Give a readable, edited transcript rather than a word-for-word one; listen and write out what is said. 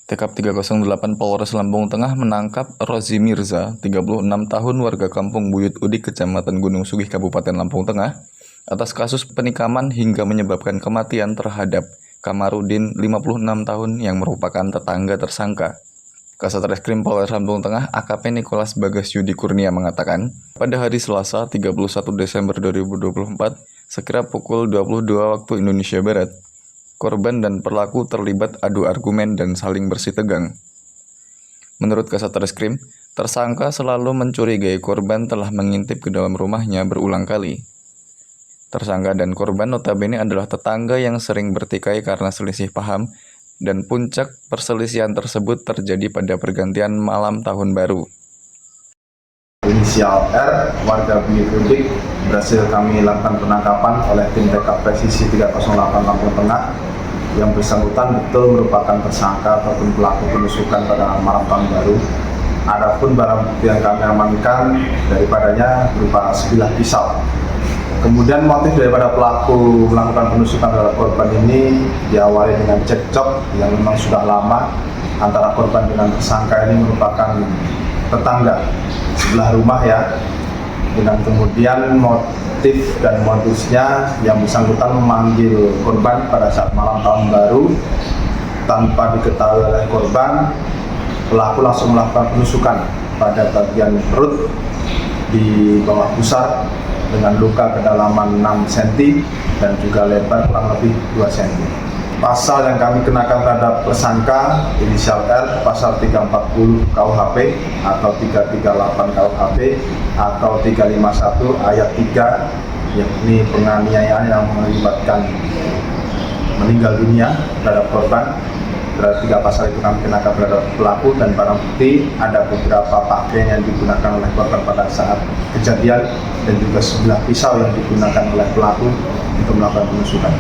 TKP 308 Polres Lampung Tengah menangkap Rozi Mirza, 36 tahun warga Kampung Buyut Udik, Kecamatan Gunung Sugih, Kabupaten Lampung Tengah, atas kasus penikaman hingga menyebabkan kematian terhadap Kamarudin, 56 tahun, yang merupakan tetangga tersangka. Kasat Reskrim Polres Lampung Tengah AKP Nikolas Bagas Yudi Kurnia mengatakan, pada hari Selasa 31 Desember 2024, sekira pukul 22 waktu Indonesia Barat, korban dan pelaku terlibat adu argumen dan saling bersih tegang. Menurut Kasat Reskrim, tersangka selalu mencurigai korban telah mengintip ke dalam rumahnya berulang kali. Tersangka dan korban notabene adalah tetangga yang sering bertikai karena selisih paham, dan puncak perselisihan tersebut terjadi pada pergantian malam tahun baru. Inisial R, warga Buyut Udik, berhasil kami lakukan penangkapan oleh tim TKP Presisi 308 Lampung Tengah. Yang bersangkutan betul merupakan tersangka ataupun pelaku penusukan pada malam tahun baru. Adapun barang bukti yang kami amankan daripadanya berupa sebilah pisau. Kemudian motif daripada pelaku melakukan penusukan terhadap korban ini diawali dengan cekcok yang memang sudah lama antara korban dengan tersangka. Ini merupakan tetangga sebelah rumah ya. Dan kemudian motif dan modusnya yang bersangkutan memanggil korban pada saat malam tahun baru tanpa diketahui oleh korban. Pelaku langsung melakukan penusukan pada bagian perut di bawah pusar dengan luka kedalaman 6 cm dan juga lebar kurang lebih 2 cm. Pasal yang kami kenakan terhadap tersangka inisial R, pasal 340 KUHP atau 338 KUHP atau 351 ayat 3, yakni penganiayaan yang mengakibatkan meninggal dunia terhadap korban. Terhadap 3 pasal itu kami kenakan terhadap pelaku, dan barang bukti ada beberapa pakaian yang digunakan oleh korban pada saat kejadian dan juga sebilah pisau yang digunakan oleh pelaku untuk melakukan penusukan.